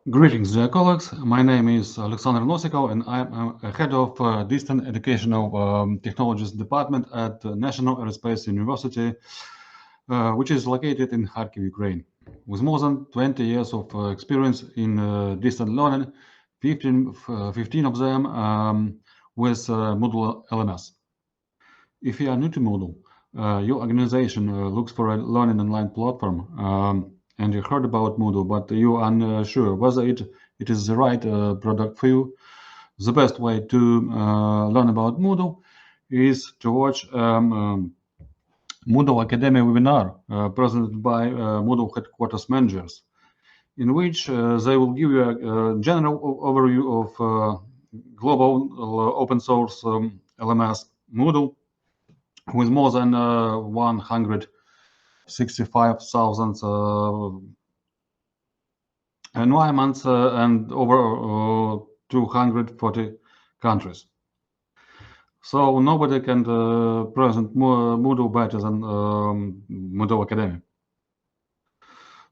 Greetings, dear colleagues. My name is Alexander Nosikov, and I'm a head of Distant Educational Technologies Department at National Aerospace University, which is located in Kharkiv, Ukraine. With more than 20 years of experience in distant learning, 15 of them with Moodle LMS. If you are new to Moodle, your organization looks for a learning online platform, and you heard about Moodle, but you are unsure whether it is the right product for you. The best way to learn about Moodle is to watch Moodle Academy webinar presented by Moodle headquarters managers, in which they will give you a general overview of global open source LMS Moodle with more than 165,000 environments and over 240 countries. So nobody can present Moodle better than Moodle Academy.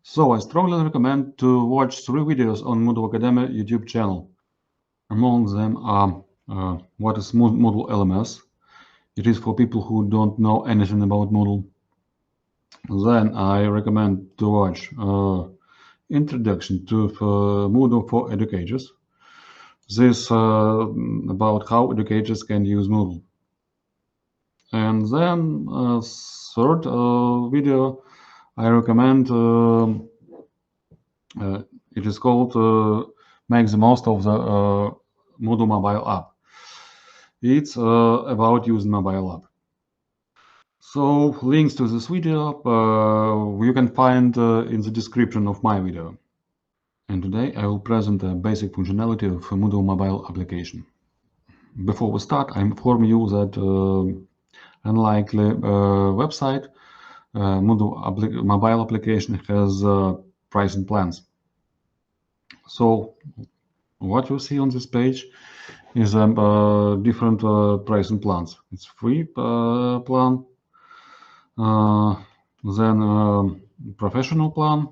So I strongly recommend to watch 3 videos on Moodle Academy YouTube channel. Among them are what is Moodle LMS. It is for people who don't know anything about Moodle. Then I recommend to watch Introduction to Moodle for Educators. This about how educators can use Moodle. And then third video I recommend, it is called Make the Most of the Moodle mobile app. It's about using mobile app. So links to this video you can find in the description of my video. And today I will present the basic functionality of a Moodle mobile application. Before we start, I inform you that unlike the website, Moodle mobile application has pricing plans. So what you see on this page is different pricing plans. It's free plan, then professional plan,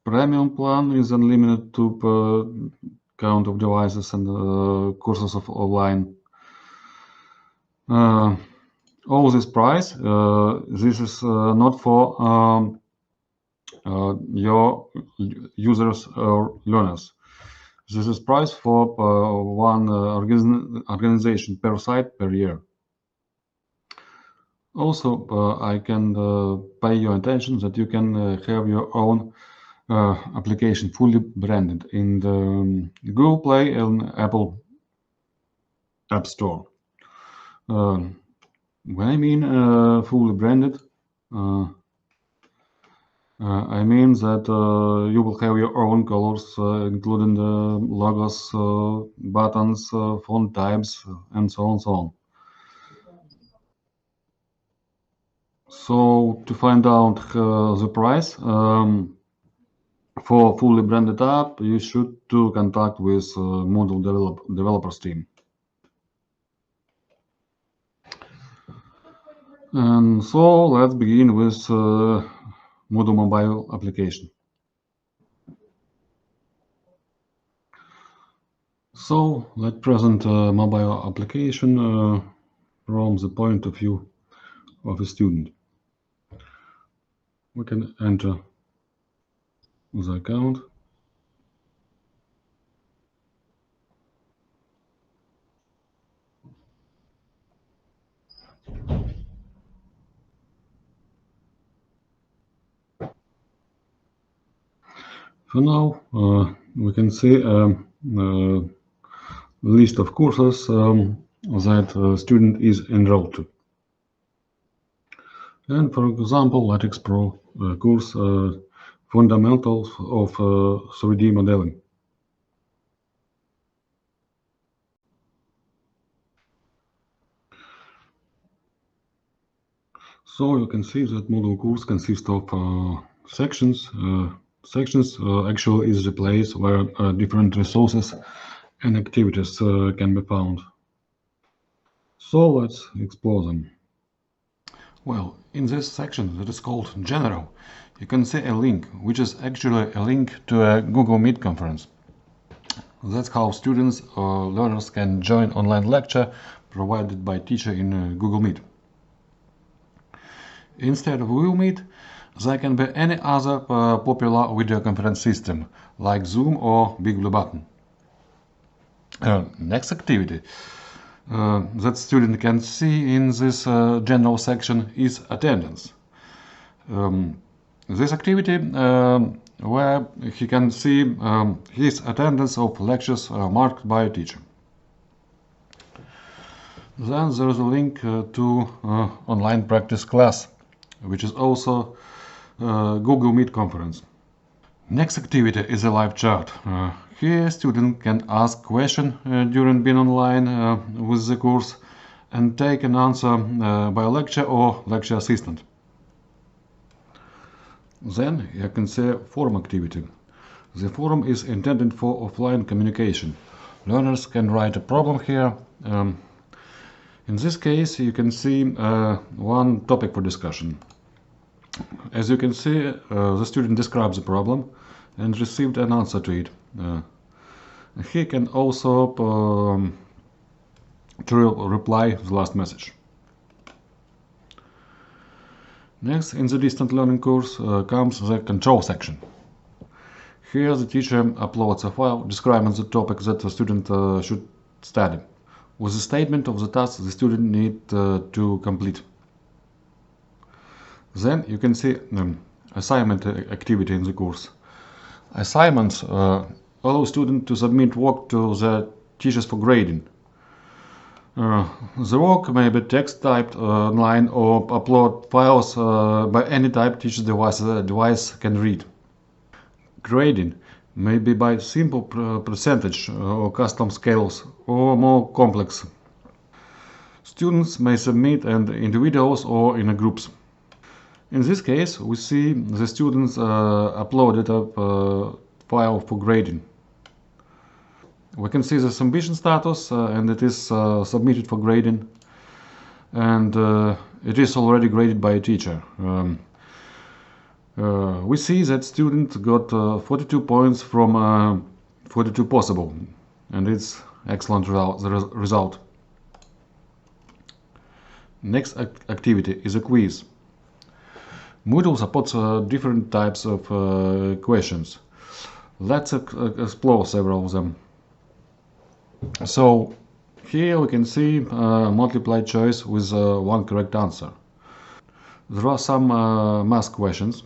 premium plan is unlimited to count of devices and courses of online. All this price, this is not for your users or learners. This is price for one organization per site per year. Also, I can pay your attention that you can have your own application fully branded in the Google Play and Apple App Store. When I mean fully branded, I mean that you will have your own colors, including the logos, buttons, font types, and so on, so on. So to find out the price for fully branded app, you should do contact with Moodle developers team. And so let's begin with Moodle mobile application. So let's present a mobile application from the point of view of a student. We can enter the account. For now, we can see a list of courses that student is enrolled to. And for example, let's explore the course Fundamentals of 3D Modeling. So you can see that Moodle course consists of sections. Sections actually is the place where different resources and activities can be found. So let's explore them. Well, in this section that is called General, you can see a link, which is actually a link to a Google Meet conference. That's how students or learners can join online lecture provided by teacher in Google Meet. Instead of Google Meet, there can be any other popular video conference system, like Zoom or Big Blue Button. Next activity that student can see in this general section is attendance. This activity where he can see his attendance of lectures marked by a teacher. Then there is a link to online practice class, which is also Google Meet conference. Next activity is a live chat. Here student can ask question during being online with the course and take an answer by lecture or lecture assistant. Then you can see forum activity. The forum is intended for offline communication. Learners can write a problem here. In this case, you can see one topic for discussion. As you can see, the student describes the problem and received an answer to it. He can also reply the last message. Next, in the distant learning course comes the control section. Here the teacher uploads a file describing the topic that the student should study, with a statement of the task the student needs to complete. Then you can see assignment activity in the course. Assignments allow students to submit work to the teachers for grading. The work may be text typed online or upload files by any type teacher's device can read. Grading may be by simple percentage or custom scales or more complex. Students may submit in individuals or in groups. In this case, we see the students uploaded a file for grading. We can see the submission status and it is submitted for grading, and it is already graded by a teacher. We see that student got 42 points from 42 possible, and it's excellent result. Next activity is a quiz. Moodle supports different types of questions. Let's explore several of them. So here we can see multiple choice with one correct answer. There are some math questions.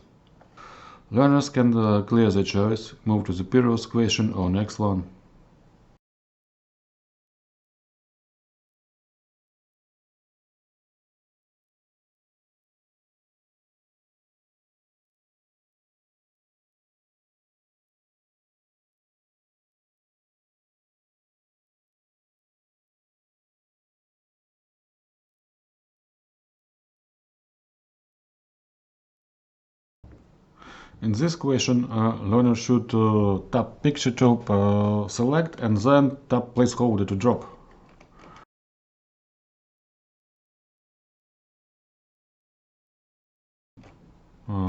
Learners can clear the choice, move to the previous question or next one. In this question, learner should tap picture to select and then tap placeholder to drop.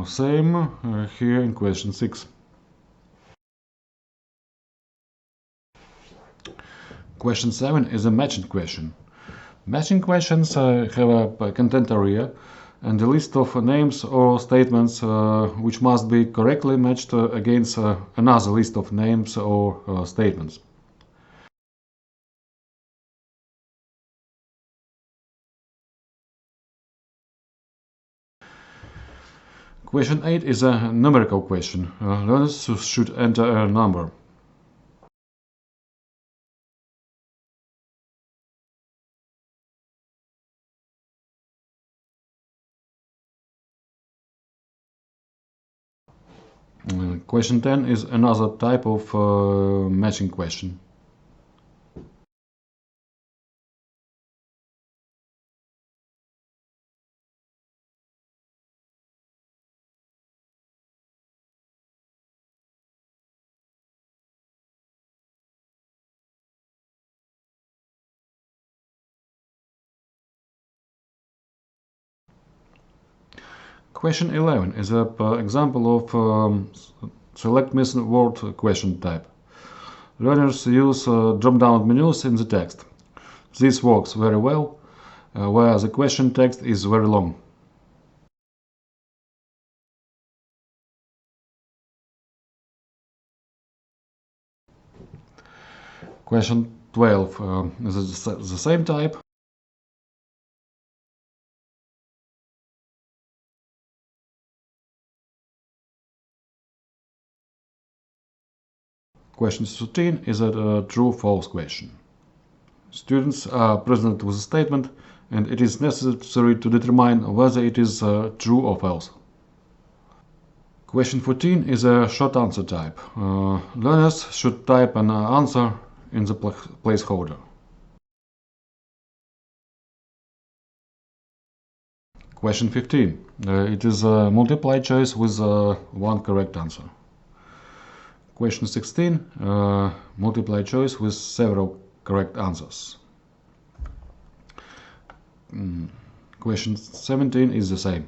Same here in question 6. Question 7 is a matching question. Matching questions have a content area and a list of names or statements which must be correctly matched against another list of names or statements. Question 8 is a numerical question. Learners should enter a number. Question 10 is another type of matching question. Question 11 is an example of select missing word question type. Learners use drop-down menus in the text. This works very well, where the question text is very long. Question 12 is the same type. Question 13 is a true-false question. Students are presented with a statement, and it is necessary to determine whether it is true or false. Question 14 is a short answer type. Learners should type an answer in the placeholder. Question 15. It is a multiple choice with one correct answer. Question 16. Multiple choice with several correct answers. Question 17 is the same.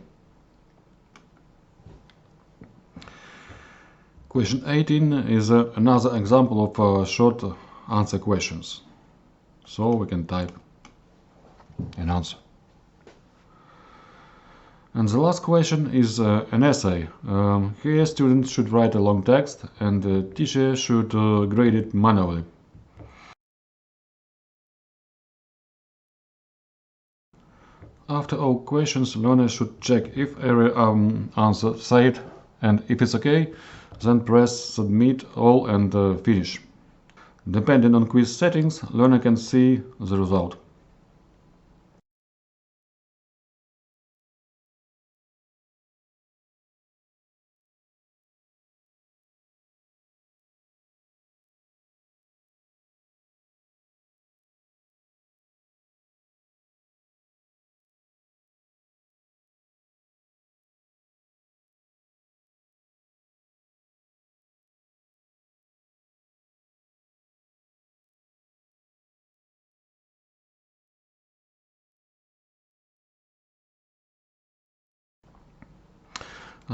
Question 18 is another example of short answer questions. So we can type an answer. And the last question is an essay. Here students should write a long text and the teacher should grade it manually. After all questions, learners should check if every answer saved, and if it's okay, then press submit all and finish. Depending on quiz settings, learner can see the result.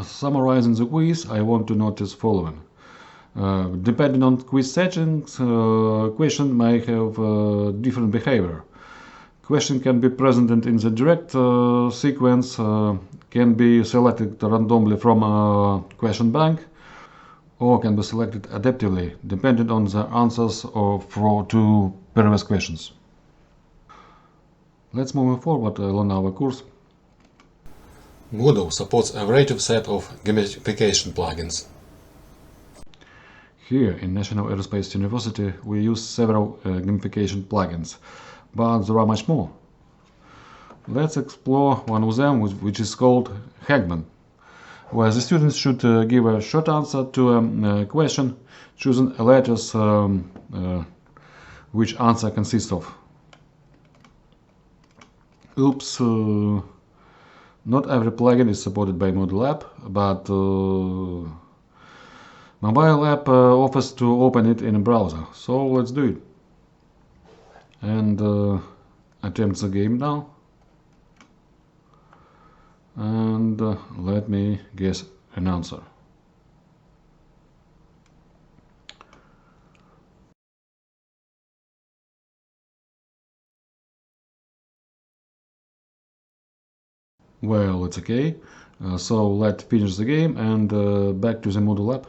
Summarizing the quiz, I want to notice following. Depending on quiz settings, question may have different behavior. Question can be presented in the direct sequence, can be selected randomly from a question bank, or can be selected adaptively, depending on the answers to previous questions. Let's move forward on our course. Moodle supports a variety set of gamification plugins. Here in National Aerospace University we use several gamification plugins, but there are much more. Let's explore one of them, which is called Hangman, where the students should give a short answer to a question, choosing a letters which answer consists of. Oops, not every plugin is supported by Moodle app, but mobile app offers to open it in a browser, so let's do it. And attempt the game now. And let me guess an answer. Well, it's okay. So let's finish the game and back to the Moodle app.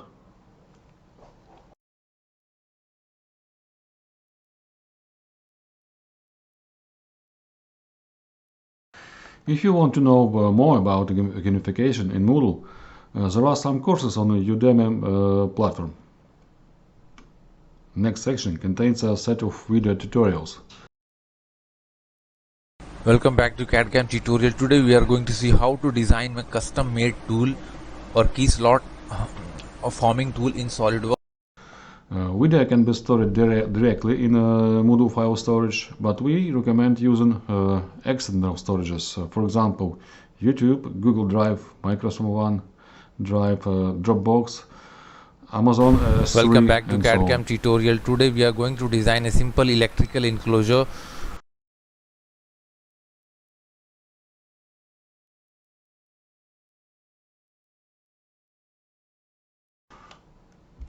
If you want to know more about gamification in Moodle, there are some courses on the Udemy platform. Next section contains a set of video tutorials. Welcome back to CAD/CAM tutorial. Today we are going to see how to design a custom made tool or key slot forming tool in SolidWorks. Video can be stored directly in Moodle file storage, but we recommend using external storages, for example YouTube, Google Drive, Microsoft OneDrive, Dropbox, Amazon S3. Welcome back to and CAD/CAM so on. tutorial. Today we are going to design a simple electrical enclosure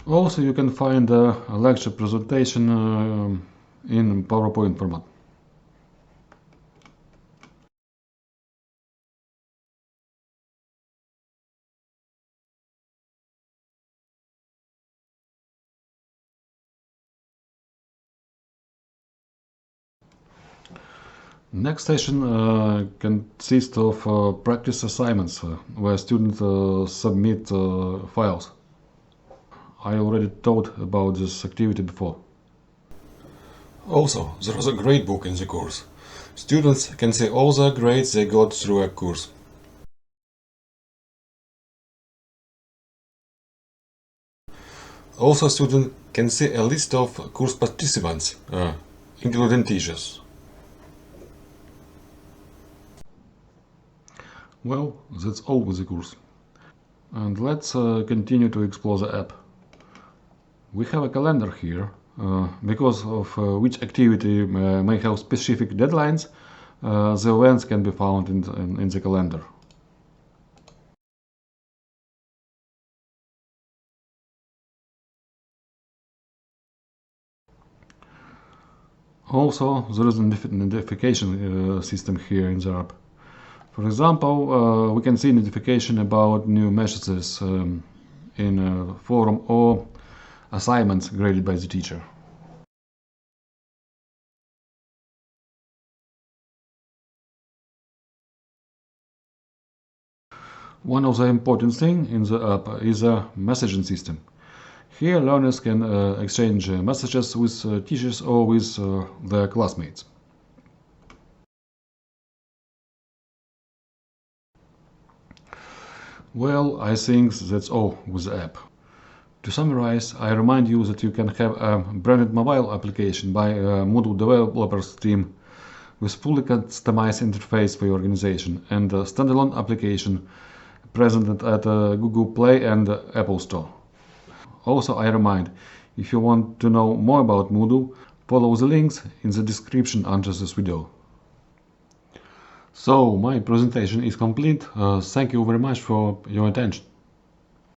Also, you can find a lecture presentation in PowerPoint format. Next session consists of practice assignments where students submit files. I already taught about this activity before. Also, there is a grade book in the course. Students can see all the grades they got through a course. Also, students can see a list of course participants, including teachers. Well, that's all with the course. And let's continue to explore the app. We have a calendar here, because of which activity may have specific deadlines. The events can be found in the calendar. Also, there is a notification system here in the app. For example, we can see notification about new messages in a forum or assignments graded by the teacher. One of the important things in the app is a messaging system. Here, learners can exchange messages with teachers or with their classmates. Well, I think that's all with the app. To summarize, I remind you that you can have a branded mobile application by a Moodle developers team with fully customized interface for your organization and a standalone application presented at Google Play and Apple Store. Also, I remind, if you want to know more about Moodle, follow the links in the description under this video. So, my presentation is complete. Thank you very much for your attention.